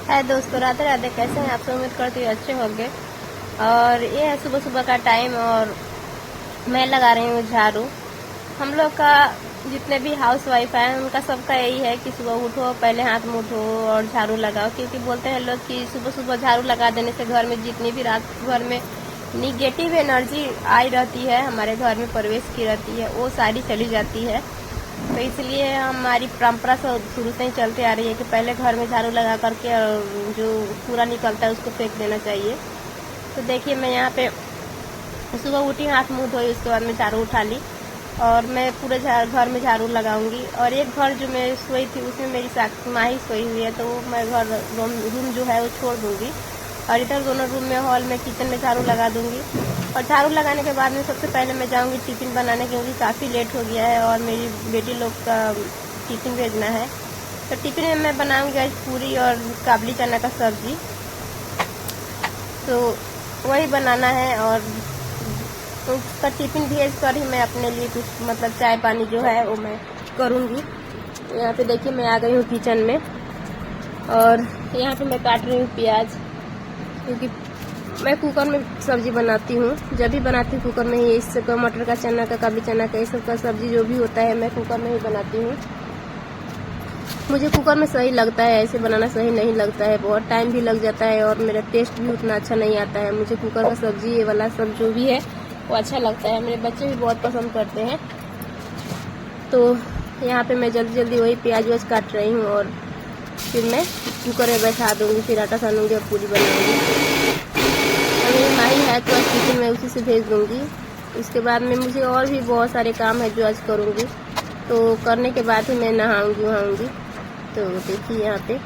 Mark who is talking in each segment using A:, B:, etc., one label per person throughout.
A: है दोस्तों, राधे राधे। कैसे हैं आप सब? उम्मीद करती हूँ अच्छे होंगे। और ये है सुबह सुबह का टाइम और मैं लगा रही हूँ झाड़ू। हम लोग का जितने भी हाउस वाइफ हैं उनका सबका यही है कि सुबह उठो, पहले हाथ मुँह धो और झाड़ू लगाओ, क्योंकि बोलते हैं लोग कि सुबह सुबह झाड़ू लगा देने से घर में जितनी भी रात भर में निगेटिव एनर्जी आई रहती है, हमारे घर में प्रवेश की रहती है, वो सारी चली जाती है। तो इसलिए हमारी परंपरा शुरू से ही चलते आ रही है कि पहले घर में झाड़ू लगा करके और जो कूड़ा निकलता है उसको फेंक देना चाहिए। तो देखिए, मैं यहाँ पे सुबह उठी, हाथ मुँह धोई, उसके बाद मैं झाड़ू उठा ली और मैं पूरे घर में झाड़ू लगाऊंगी। और एक घर जो मैं सोई थी उसमें मेरी माँ ही सोई हुई है, तो मैं घर रूम जो है वो छोड़ दूंगी और इधर दोनों रूम में, हॉल में, किचन में झाड़ू लगा दूंगी। और झाड़ू लगाने के बाद में सबसे पहले मैं जाऊंगी टिफिन बनाने, क्योंकि काफ़ी लेट हो गया है और मेरी बेटी लोग का टिफिन भेजना है। तो टिफिन में मैं बनाऊंगी आज पूरी और काबली चना का सब्जी, तो वही बनाना है। और उसका टिफिन भेज कर ही मैं अपने लिए कुछ मतलब चाय पानी जो है वो मैं करूँगी। यहाँ पे देखिए, मैं आ गई हूँ किचन में और यहाँ पे मैं काट रही हूँ प्याज, क्योंकि मैं कुकर में सब्जी बनाती हूँ। जब भी बनाती हूँ कुकर में ही, इस मटर का, चना का, काबली चना का, ये सब का सब्जी जो भी होता है मैं कुकर में ही बनाती हूँ। मुझे कुकर में सही लगता है, ऐसे बनाना सही नहीं लगता है, बहुत टाइम भी लग जाता है और मेरा टेस्ट भी उतना अच्छा नहीं आता है। मुझे कुकर का सब्जी ये वाला सब जो भी है वो अच्छा लगता है, मेरे बच्चे भी बहुत पसंद करते हैं। तो यहाँ पे मैं जल्दी जल्दी वही प्याज व्याज काट रही हूँ और फिर मैं कुकर में बैठा दूँगी, फिर आटा सानूँगी और पूरी बनाऊँगी। मेरी माही है तो आज टिफिन में उसी से भेज दूँगी। उसके बाद में मुझे और भी बहुत सारे काम है जो आज करूँगी, तो करने के बाद ही मैं नहाऊँगी वहाऊँगी। तो देखिए यहाँ पे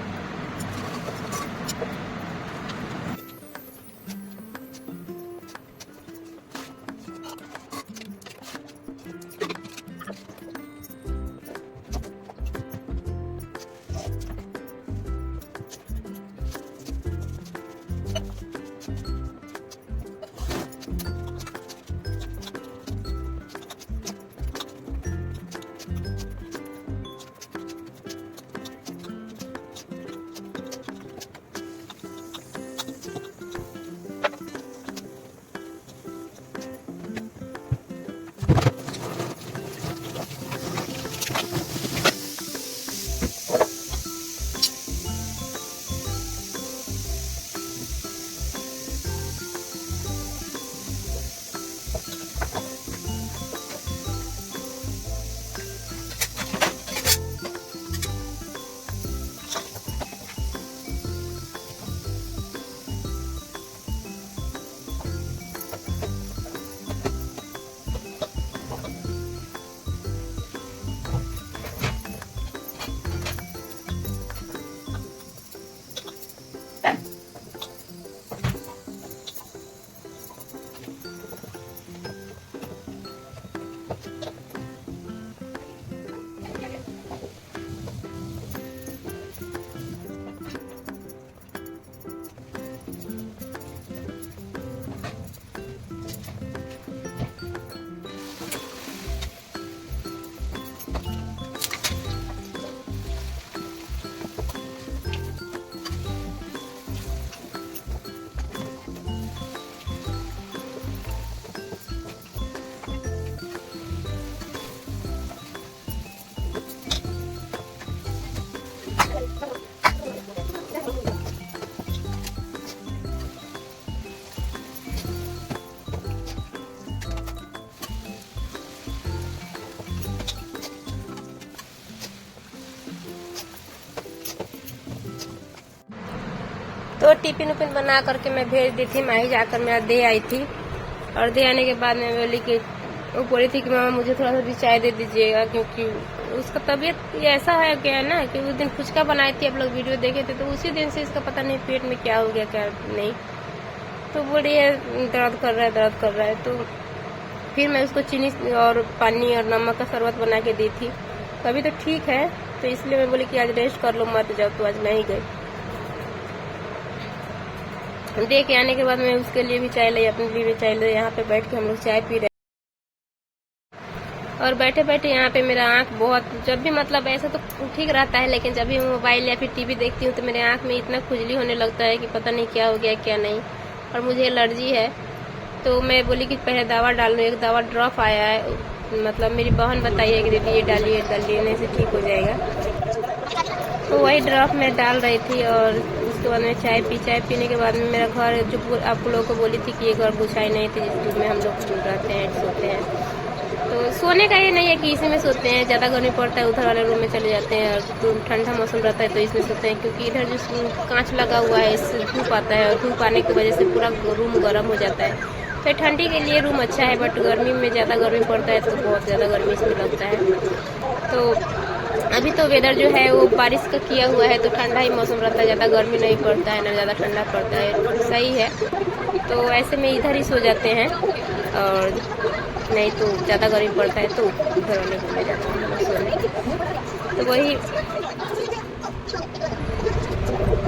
A: तो टिफिन उपिन बना करके मैं भेज दी थी। माही जाकर मेरा दे आई थी और दे आने के बाद मैं बोली कि वो बोली थी कि मामा मुझे थोड़ा सा भी चाय दे दीजिएगा, क्योंकि उसका तबीयत ऐसा है क्या ना कि उस दिन फुचका बनाई थी, आप लोग वीडियो देखे थे, तो उसी दिन से इसका पता नहीं पेट में क्या हो गया क्या नहीं, तो बोली है दर्द कर रहा है, दर्द कर रहा है। तो फिर मैं उसको चीनी और पानी और नमक का शरबत बना के दी थी। तो अभी तो ठीक है, तो इसलिए मैं बोली कि आज रेस्ट कर लो, मत जाओ। तो आज नहीं गई। दे के आने के बाद मैं उसके लिए भी चाय लाई, अपने लिए भी चाय लाई। यहाँ पे बैठ के हम लोग चाय पी रहे। और बैठे बैठे यहाँ पे मेरा आँख बहुत, जब भी मतलब ऐसा तो ठीक रहता है, लेकिन जब भी मोबाइल या फिर टीवी देखती हूँ तो मेरे आँख में इतना खुजली होने लगता है कि पता नहीं क्या हो गया क्या नहीं। और मुझे एलर्जी है, तो मैं बोली कि पहले दवा डाल लूँ। एक दवा ड्रॉप आया है, मतलब मेरी बहन बताई है कि दीदी ये डालिए, डालने से ठीक हो जाएगा। तो वही ड्रॉप मैं डाल रही थी और उसके बाद में चाय पीने के बाद में मेरा घर, जो आप लोगों को बोली थी कि ये घर गुछाई नहीं थी जिस रूम में हम लोग रहते हैं, सोते हैं। तो सोने का ये नहीं है कि इसी में सोते हैं, ज़्यादा गर्मी पड़ता है उधर वाले रूम में चले जाते हैं, और ठंडा मौसम रहता है तो इसमें सोते हैं, क्योंकि इधर जो कांच लगा हुआ है इससे धूप आता है, और धूप आने की वजह से पूरा रूम गर्म हो जाता है। तो ठंडी के लिए रूम अच्छा है, बट गर्मी में ज़्यादा गर्मी पड़ता है तो बहुत ज़्यादा गर्मी इसमें लगता है। तो अभी तो वेदर जो है वो बारिश का किया हुआ है, तो ठंडा ही मौसम रहता है, ज़्यादा गर्मी नहीं पड़ता है ना ज़्यादा ठंडा पड़ता है, सही है। तो ऐसे में इधर ही सो जाते हैं, और नहीं तो ज़्यादा गर्मी पड़ता है तो घर वाले को ले जाते हैं सोने। तो वही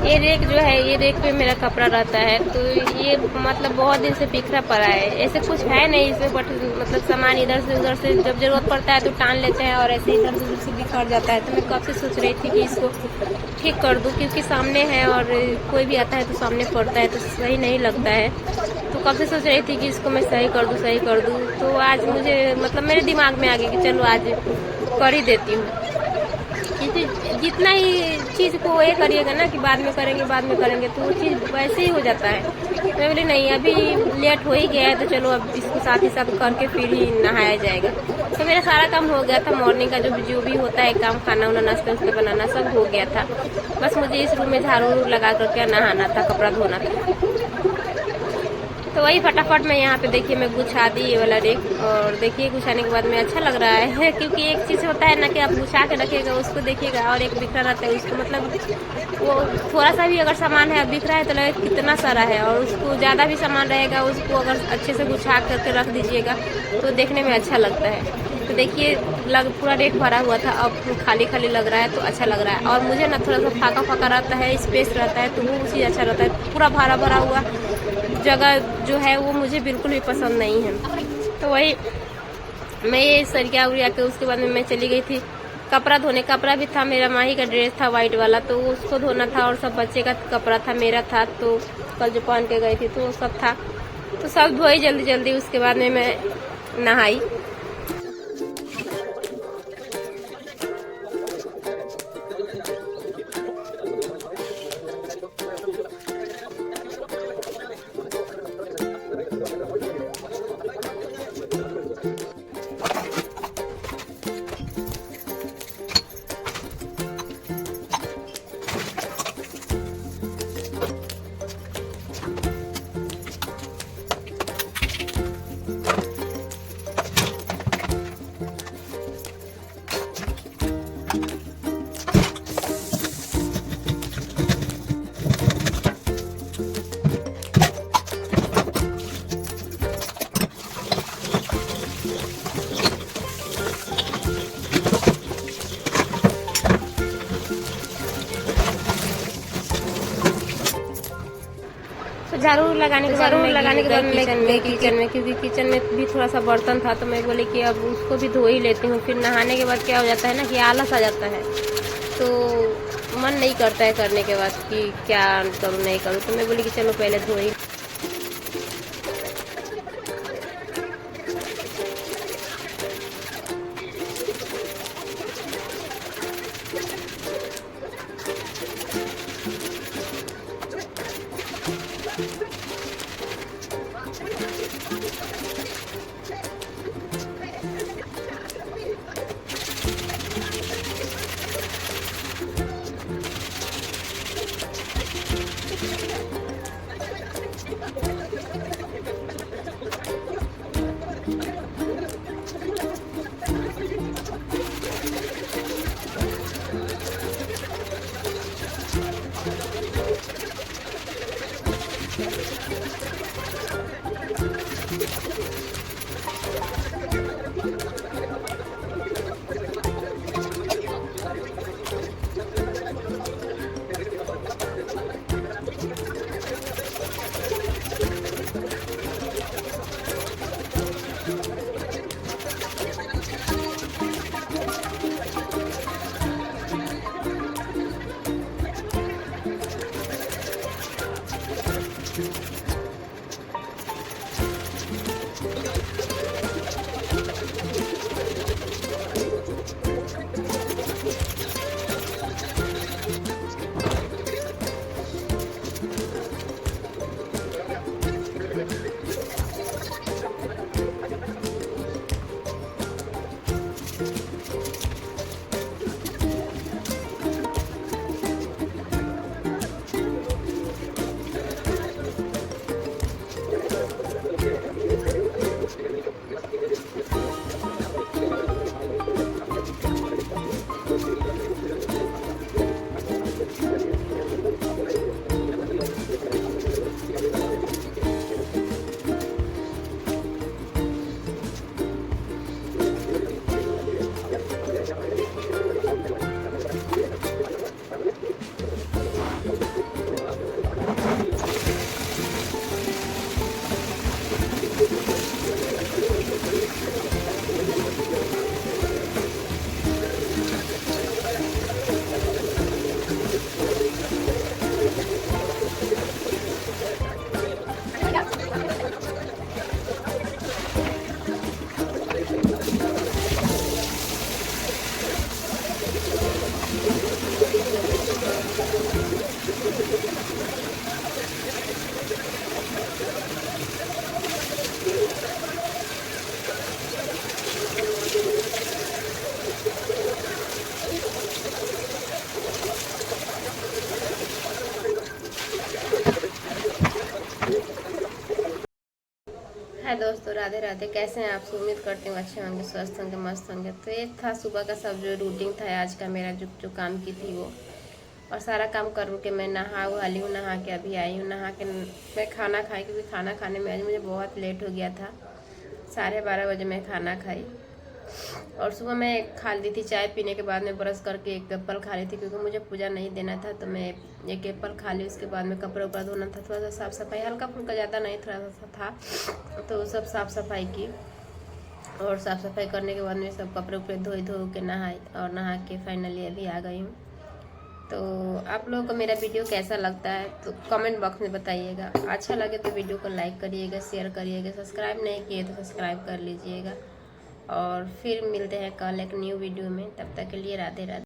A: ये रेक जो है, ये रेक पे मेरा कपड़ा रहता है, तो ये मतलब बहुत दिन से बिखरा पड़ा है। ऐसे कुछ है नहीं इसमें, बट मतलब सामान इधर से उधर से जब जरूरत पड़ता है तो टान लेते हैं, और ऐसे इधर से उधर से बिखर जाता है। तो मैं कब से सोच रही थी कि इसको ठीक कर दूं, क्योंकि सामने है और कोई भी आता है तो सामने पड़ता है तो सही नहीं लगता है। तो कब से सोच रही थी कि इसको मैं सही कर दूं। तो आज मुझे मतलब मेरे दिमाग में आ गया कि चलो आज कर ही देती हूँ, क्योंकि जितना ही चीज़ को ये करिएगा ना कि बाद में करेंगे तो वो चीज़ वैसे ही हो जाता है। मैं बोली नहीं, अभी लेट हो ही गया है तो चलो अब इसको साथ ही साथ करके फिर ही नहाया जाएगा। तो मेरा सारा काम हो गया था, मॉर्निंग का जो भी होता है काम, खाना वाना नाश्ता उस्ता बनाना सब हो गया था। बस मुझे इस रूम में झाड़ू लगा करके नहाना था, कपड़ा धोना था। तो वही फटाफट मैं यहाँ पे देखिए मैं गुछा दी ये वाला रेक, और देखिए गुछाने के बाद में अच्छा लग रहा है, क्योंकि एक चीज़ होता है ना कि आप गुछा के रखिएगा उसको देखिएगा, और एक बिखरा रहता है उसको, मतलब वो थोड़ा सा भी अगर सामान है बिखरा है तो लगे कितना सारा है, और उसको ज़्यादा भी सामान रहेगा उसको अगर अच्छे से गुछा करके रख दीजिएगा तो देखने में अच्छा लगता है। तो देखिए पूरा रेक भरा हुआ था, अब खाली खाली लग रहा है तो अच्छा लग रहा है। और मुझे ना थोड़ा सा फाका रहता है, स्पेस रहता है, तो वो चीज़ अच्छा रहता है। पूरा भरा हुआ जगह जो है वो मुझे बिल्कुल भी पसंद नहीं है। तो वही मैं ये सरिया उरिया के उसके बाद में मैं चली गई थी कपड़ा धोने। कपड़ा भी था, मेरा माही का ड्रेस था वाइट वाला, तो उसको धोना था, और सब बच्चे का कपड़ा था, मेरा था, तो कल जो पहन के गई थी तो वो सब था, तो सब धोई जल्दी। उसके बाद में मैं नहाई। झाड़ू लगाने के बाद मैं किचन में, क्योंकि किचन में भी थोड़ा सा बर्तन था, तो मैं बोली कि अब उसको भी धो ही लेती हूँ। फिर नहाने के बाद क्या हो जाता है ना कि आलस आ जाता है, तो मन नहीं करता है करने के बाद कि क्या करूँ नहीं करूँ, तो मैं बोली कि चलो पहले धो ही। दोस्तों, राधे राधे। कैसे हैं आप सब? उम्मीद करती हूँ अच्छे होंगे, स्वस्थ होंगे, मस्त होंगे। तो ये था सुबह का सब जो रूटीन था आज का मेरा, जो काम की थी वो। और सारा काम कर के मैं नहा वाली हूँ, नहा के अभी आई हूँ। नहा के मैं खाना खाई, क्योंकि खाना खाने में आज मुझे बहुत लेट हो गया था। 12:30 बजे मैं खाना खाई। और सुबह मैं खा ली थी चाय पीने के बाद में ब्रश करके एक एप्पल खा ली थी, क्योंकि मुझे पूजा नहीं देना था। तो मैं एक एप्पल खा ली। उसके बाद में कपड़े ऊपर धोना था, थोड़ा सा साफ़ सफाई, हल्का फुल्का, ज़्यादा नहीं, थोड़ा सा था। तो सब साफ़ सफाई की। और साफ़ सफाई करने के बाद में सब कपड़े उपड़े धो के नहाई। और नहा के फाइनली अभी आ गई हूँ। तो आप लोगों को मेरा वीडियो कैसा लगता है तो कमेंट बॉक्स में बताइएगा। अच्छा लगे तो वीडियो को लाइक करिएगा, शेयर करिएगा। सब्सक्राइब नहीं किए तो सब्सक्राइब कर लीजिएगा। और फिर मिलते हैं कल एक न्यू वीडियो में। तब तक के लिए राधे राधे।